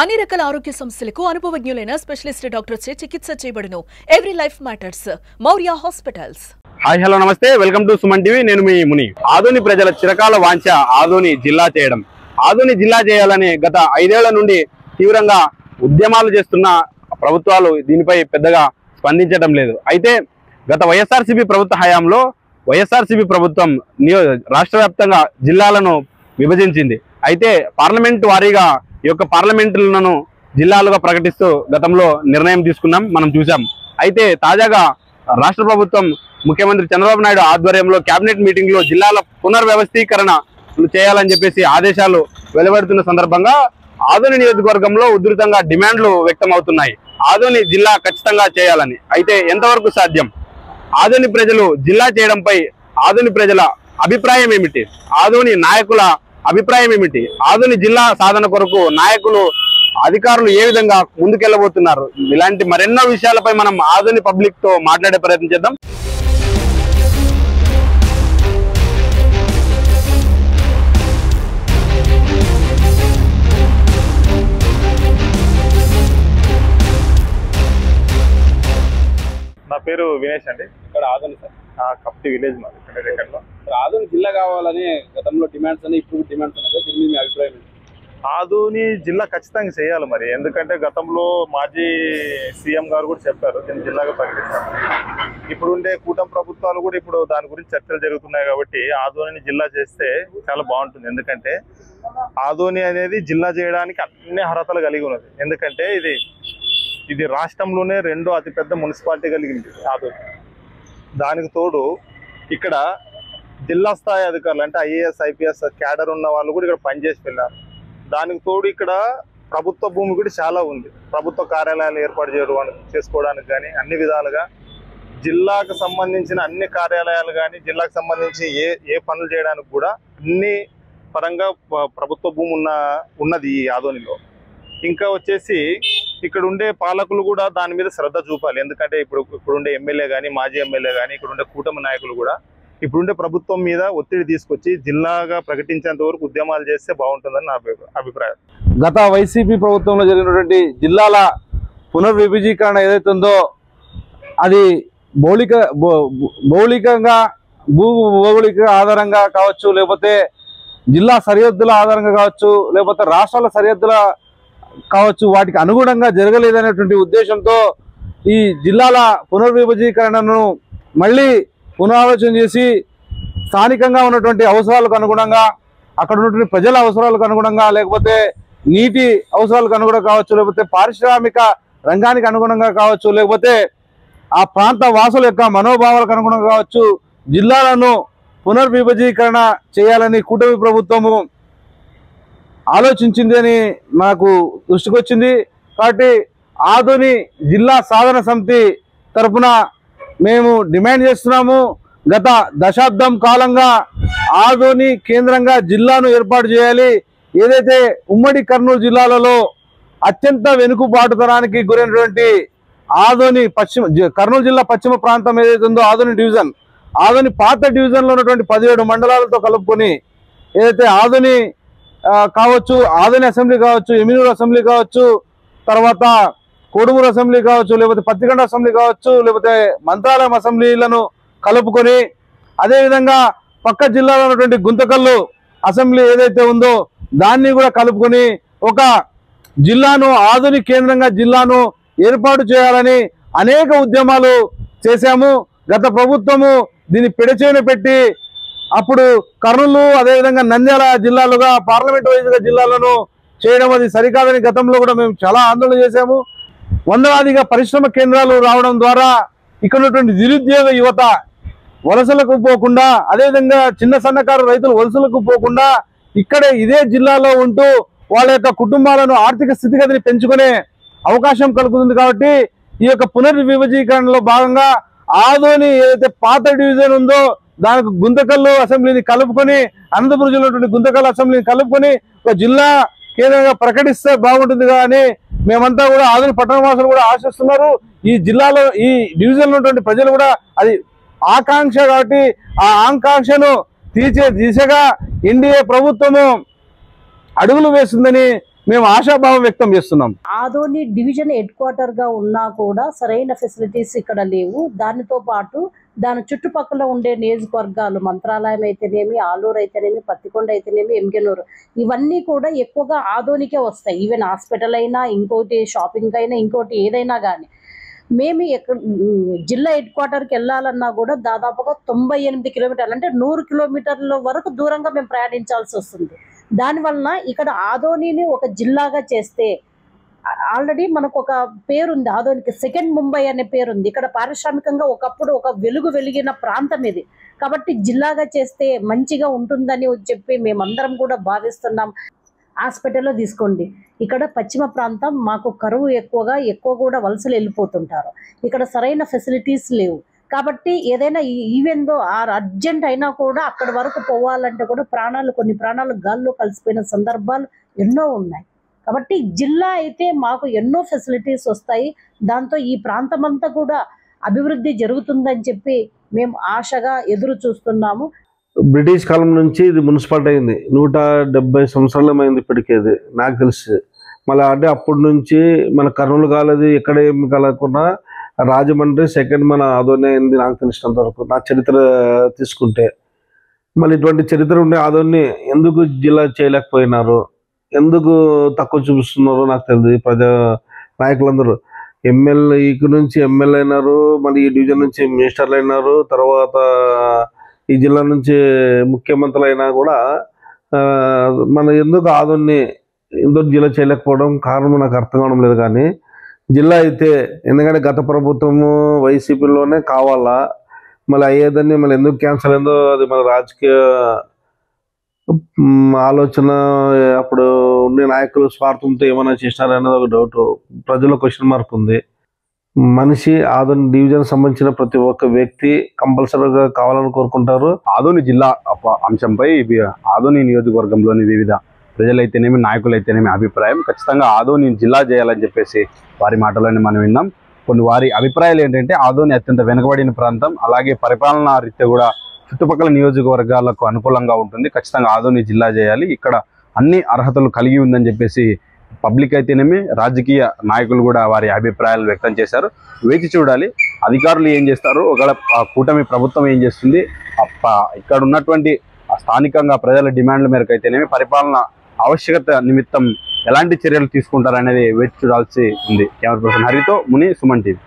అన్ని రకాల ఆరోగ్య సమస్యలకు అనుభవజ్ఞులైన స్పెషలిస్ట్ డాక్టర్స్ చే చికిత్స చేయబడును. Every life matters. Maurya hospitals. Hi hello నమస్తే, వెల్కమ్ టు సుమన్ టీవీ. నేను మీ ముని. ఆదోని ప్రజల చిరకాల వాంఛ ఆదోని జిల్లా చేయడం. ఆదోని జిల్లా చేయాలని గత 5 ఏళ్ల నుండి తీవ్రంగా ఉద్యమాలు చేస్తున్న ప్రభుత్వాలు దీనిపై పెద్దగా స్పందించడం లేదు. అయితే గత వైఎస్ఆర్సీపీ ప్రభుత్వ హయాంలో వైఎస్ఆర్సీపీ ప్రభుత్వం రాష్ట్ర వ్యాప్తంగా జిల్లాలను విభజించింది. అయితే పార్లమెంట్ వారీగా ఈ యొక్క పార్లమెంటులను జిల్లాలుగా ప్రకటిస్తూ గతంలో నిర్ణయం తీసుకున్నాం, మనం చూసాం. అయితే తాజాగా రాష్ట్ర ప్రభుత్వం ముఖ్యమంత్రి చంద్రబాబు నాయుడు ఆధ్వర్యంలో కేబినెట్ మీటింగ్ లో జిల్లాల పునర్వ్యవస్థీకరణ చేయాలని చెప్పేసి ఆదేశాలు వెలువడుతున్న సందర్భంగా ఆదోని నియోజకవర్గంలో ఉధృతంగా డిమాండ్లు వ్యక్తం అవుతున్నాయి. ఆదోని జిల్లా ఖచ్చితంగా చేయాలని. అయితే ఎంతవరకు సాధ్యం? ఆదోని ప్రజలు జిల్లా చేయడంపై ఆదోని ప్రజల అభిప్రాయం ఏమిటి? ఆదోని నాయకుల అభిప్రాయం ఏమిటి? ఆదోని జిల్లా సాధన కొరకు నాయకులు, అధికారులు ఏ విధంగా ముందుకెళ్లబోతున్నారు? ఇలాంటి మరెన్నో విషయాలపై మనం ఆదోని పబ్లిక్ తో మాట్లాడే ప్రయత్నం చేద్దాం. నా పేరు వినేష్ అండి. ఇక్కడ ఆదోని సార్, కప్తి విలేజ్ మాది. ఆదోని జిల్లా కావాలని గతంలో డిమాండ్స్ అని, ఇప్పుడు డిమాండ్స్ అనేది, దీని మీద మీ అభిప్రాయం ఏంటి? ఆదోని జిల్లా ఖచ్చితంగా చేయాలి మరి. ఎందుకంటే గతంలో మాజీ సీఎం గారు కూడా చెప్పారు దీన్ని జిల్లాగా ప్రకటిస్తాం. ఇప్పుడు ఉండే కూటమి ప్రభుత్వాలు కూడా ఇప్పుడు దాని గురించి చర్చలు జరుగుతున్నాయి. కాబట్టి ఆదోనిని జిల్లా చేస్తే చాలా బాగుంటుంది. ఎందుకంటే ఆదోని అనేది జిల్లా చేయడానికి అన్ని అర్హతలు కలిగి ఉన్నది. ఎందుకంటే ఇది రాష్ట్రంలోనే 2వ అతిపెద్ద మున్సిపాలిటీ కలిగింది ఆదోని. దానికి తోడు ఇక్కడ జిల్లా స్థాయి అధికారులు అంటే ఐఏఎస్ ఐపీఎస్ క్యాడర్ ఉన్న వాళ్ళు కూడా ఇక్కడ పనిచేసి వెళ్ళారు. దానికి తోడు ఇక్కడ ప్రభుత్వ భూమి కూడా చాలా ఉంది. ప్రభుత్వ కార్యాలయాలు ఏర్పాటు చేసుకోవడానికి కానీ అన్ని విధాలుగా జిల్లాకు సంబంధించిన అన్ని కార్యాలయాలు కానీ జిల్లాకు సంబంధించి ఏ పనులు చేయడానికి కూడా అన్ని పరంగా ప్రభుత్వ భూమి ఉన్నది ఈ ఆదోనిలో. ఇంకా వచ్చేసి ఇక్కడ ఉండే పాలకులు కూడా దాని మీద శ్రద్ధ చూపాలి. ఎందుకంటే ఇప్పుడుండే ఎమ్మెల్యే కానీ మాజీ ఎమ్మెల్యే కానీ ఇక్కడ ఉండే కూటమి నాయకులు కూడా ఇప్పుడుండే ప్రభుత్వం మీద ఒత్తిడి తీసుకొచ్చి జిల్లాగా ప్రకటించేంత వరకు ఉద్యమాలు చేస్తే బాగుంటుందని నా అభిప్రాయం. గత వైసీపీ ప్రభుత్వంలో జరిగినటువంటి జిల్లాల పునర్విభజీకరణ ఏదైతే ఉందో అది భౌగోళిక ఆధారంగా కావచ్చు, లేకపోతే జిల్లా సరిహద్దుల ఆధారంగా కావచ్చు, లేకపోతే రాష్ట్రాల సరిహద్దుల కావచ్చు, వాటికి అనుగుణంగా జరగలేదనేటువంటి ఉద్దేశంతో ఈ జిల్లాల పునర్విభజీకరణను మళ్ళీ పునరాలోచన చేసి స్థానికంగా ఉన్నటువంటి అవసరాలకు అనుగుణంగా, అక్కడ ఉన్నటువంటి ప్రజల అవసరాలకు అనుగుణంగా, లేకపోతే నీటి అవసరాలకు అనుగుణంగా కావచ్చు, లేకపోతే పారిశ్రామిక రంగానికి అనుగుణంగా కావచ్చు, లేకపోతే ఆ ప్రాంత వాసుల యొక్క మనోభావాలకు అనుగుణంగా కావచ్చు, జిల్లాలను పునర్విభజీకరణ చేయాలని కూటమి ప్రభుత్వము ఆలోచించింది అని నాకు దృష్టికి వచ్చింది. కాబట్టి ఆదోని జిల్లా సాధన సమితి తరఫున మేము డిమాండ్ చేస్తున్నాము. గత దశాబ్దం కాలంగా ఆదోని కేంద్రంగా జిల్లాను ఏర్పాటు చేయాలి. ఏదైతే ఉమ్మడి కర్నూలు జిల్లాలలో అత్యంత వెనుకబాటుతనానికి గురైనటువంటి ఆదోని కర్నూలు జిల్లా పశ్చిమ ప్రాంతం ఏదైతే ఉందో ఆదోని డివిజన్, ఆదోని పాత డివిజన్లో ఉన్నటువంటి 17 మండలాలతో కలుపుకొని ఏదైతే ఆదోని కావచ్చు, ఆదోని అసెంబ్లీ కావచ్చు, ఎమినూరు అసెంబ్లీ కావచ్చు, తర్వాత కోడుమూరు అసెంబ్లీ కావచ్చు, లేకపోతే పత్తికొండ అసెంబ్లీ కావచ్చు, లేకపోతే మంత్రాలయం అసెంబ్లీలను కలుపుకొని, అదేవిధంగా పక్క జిల్లాలో ఉన్నటువంటి గుంతకల్లు అసెంబ్లీ ఏదైతే ఉందో దాన్ని కూడా కలుపుకొని ఒక జిల్లాను, ఆదోని కేంద్రంగా జిల్లాను ఏర్పాటు చేయాలని అనేక ఉద్యమాలు చేశాము. గత ప్రభుత్వము దీన్ని పెడచేన పెట్టి అప్పుడు కర్నూలు అదేవిధంగా నంద్యాల జిల్లాలుగా పార్లమెంట్ వైజ్గా జిల్లాలను చేయడం అది సరికాదని గతంలో కూడా మేము చాలా ఆందోళన చేశాము. వందలాదిగా పరిశ్రమ కేంద్రాలు రావడం ద్వారా ఇక్కడ ఉన్నటువంటి నిరుద్యోగ యువత వలసలకు పోకుండా, అదేవిధంగా చిన్న సన్నకారు రైతులు వలసలకు పోకుండా ఇక్కడే ఇదే జిల్లాలో ఉంటూ వాళ్ళ యొక్క కుటుంబాలను ఆర్థిక స్థితిగతిని పెంచుకునే అవకాశం కలుగుతుంది. కాబట్టి ఈ యొక్క పునర్విభజీకరణలో భాగంగా ఆదోని ఏదైతే పాత డివిజన్ ఉందో దానికి గుంతకల్లు అసెంబ్లీని కలుపుకొని, అనంతపురం జిల్లా ఉన్నటువంటి గుంతకల్లు అసెంబ్లీని కలుపుకొని ఒక జిల్లా కేంద్రంగా ప్రకటిస్తే బాగుంటుంది కానీ మేమంతా కూడా ఆదోని పట్టణ వాసులు కూడా ఆశిస్తున్నారు. ఈ జిల్లాలో ఈ డివిజన్లో ఉన్నటువంటి ప్రజలు కూడా అది ఆకాంక్ష. కాబట్టి ఆ ఆకాంక్షను తీర్చే దిశగా ఎన్డీఏ ప్రభుత్వము అడుగులు వేస్తుందని మేము ఆశాభావం వ్యక్తం చేస్తున్నాం. ఆదోని డివిజన్ హెడ్ క్వార్టర్ గా ఉన్నా కూడా సరైన ఫెసిలిటీస్ ఇక్కడ లేవు. దానితో పాటు దాని చుట్టుపక్కల ఉండే నియోజకవర్గాలు మంత్రాలయం అయితేనేమి, ఆలూరు అయితేనేమి, పత్తికొండ అయితేనేమి, ఎంకెనూరు ఇవన్నీ కూడా ఎక్కువగా ఆదోనికే వస్తాయి. ఈవెన్ హాస్పిటల్ అయినా, ఇంకోటి షాపింగ్ అయినా, ఇంకోటి ఏదైనా కానీ మేము జిల్లా హెడ్ క్వార్టర్కి వెళ్ళాలన్నా కూడా దాదాపుగా 98 కిలోమీటర్లు అంటే 100 కిలోమీటర్ల వరకు దూరంగా మేము ప్రయాణించాల్సి వస్తుంది. దానివలన ఇక్కడ ఆదోనిని ఒక జిల్లాగా చేస్తే ఆల్రెడీ మనకు ఒక పేరుంది, ఆదోనికి సెకండ్ ముంబై అనే పేరుంది. ఇక్కడ పారిశ్రామికంగా ఒకప్పుడు ఒక వెలిగిన ప్రాంతం ఇది. కాబట్టి జిల్లాగా చేస్తే మంచిగా ఉంటుందని చెప్పి మేమందరం కూడా భావిస్తున్నాం. హాస్పిటల్లో తీసుకోండి, ఇక్కడ పశ్చిమ ప్రాంతం మాకు కరువు ఎక్కువ కూడా వలసలు వెళ్ళిపోతుంటారు. ఇక్కడ సరైన ఫెసిలిటీస్ లేవు. కాబట్టి ఏదైనా ఈవెన్ దో అర్జెంట్ అయినా కూడా అక్కడి వరకు పోవాలంటే కూడా కొన్ని ప్రాణాలు గాల్లో కలిసిపోయిన సందర్భాలు ఎన్నో ఉన్నాయి. కాబట్టి జిల్లా అయితే మాకు ఎన్నో ఫెసిలిటీస్ వస్తాయి. దాంతో ఈ ప్రాంతం అంతా కూడా అభివృద్ధి జరుగుతుందని చెప్పి మేము ఆశగా ఎదురు చూస్తున్నాము. బ్రిటిష్ కాలం నుంచి ఇది మున్సిపాలిటీ అయింది. 170 సంవత్సరాలమైంది ఇప్పటికేది నాకు తెలిసి. మళ్ళీ అంటే అప్పటి నుంచి మన కర్నూలు కాలేదు, ఎక్కడ ఏమి కలగకుండా రాజమండ్రి సెకండ్ మన ఆదోని అయింది నాకు తెలిసినంత వరకు, నా చరిత్ర తీసుకుంటే. మళ్ళీ ఇటువంటి చరిత్ర ఉండే ఆదోని ఎందుకు జిల్లా చేయలేకపోయినారు, ఎందుకు తక్కువ చూపిస్తున్నారో నాకు తెలియదు. ప్రజా నాయకులందరూ ఇక నుంచి ఎమ్మెల్యే అయినారు, మళ్ళీ ఈ డివిజన్ నుంచి మినిస్టర్లు అయినారు, తర్వాత ఈ జిల్లా నుంచి ముఖ్యమంత్రులు అయినా కూడా మన ఎందుకు ఆదోని ఎందుకు జిల్లా చేయలేకపోవడం కారణం నాకు అర్థం కావడం లేదు. కానీ జిల్లా అయితే ఎందుకంటే గత ప్రభుత్వము వైసీపీలోనే కావాలా, మళ్ళీ అయ్యేదాన్ని మళ్ళీ ఎందుకు క్యాన్సల్ అయిందో అది మన రాజకీయ ఆలోచన, అప్పుడు ఉండే నాయకులు స్వార్థంతో ఏమైనా చేసినారనేది ఒక డౌట్, ప్రజల క్వశ్చన్ మార్క్ ఉంది. మనిషి ఆదోని డివిజన్ సంబంధించిన ప్రతి ఒక్క వ్యక్తి కంపల్సరీగా కావాలని కోరుకుంటారు. ఆదోని జిల్లా అంశంపై ఆదోని నియోజకవర్గంలోని వివిధ ప్రజలైతేనేమి, నాయకులైతేనేమి అభిప్రాయం ఖచ్చితంగా ఆదోని జిల్లా చేయాలని చెప్పేసి వారి మాటలోనే మనం విన్నాం. కొన్ని వారి అభిప్రాయాలు ఏంటంటే ఆదోని అత్యంత వెనుకబడిన ప్రాంతం, అలాగే పరిపాలనా రీత్యా కూడా చుట్టుపక్కల నియోజకవర్గాలకు అనుకూలంగా ఉంటుంది. ఖచ్చితంగా ఆదోని జిల్లా చేయాలి, ఇక్కడ అన్ని అర్హతలు కలిగి ఉందని చెప్పేసి పబ్లిక్ అయితేనేమి, రాజకీయ నాయకులు కూడా వారి అభిప్రాయాలు వ్యక్తం చేశారు. వేచి చూడాలి అధికారులు ఏం చేస్తారు, ఒకవేళ కూటమి ప్రభుత్వం ఏం చేస్తుంది, ఇక్కడ ఉన్నటువంటి స్థానికంగా ప్రజల డిమాండ్ల మేరకు అయితేనేమి పరిపాలన ఆవశ్యకత నిమిత్తం ఎలాంటి చర్యలు తీసుకుంటారనేది వేచి చూడాల్సి ఉంది. కెమెరా పర్సన్ హరితో ముని, సుమన్ టీవీ.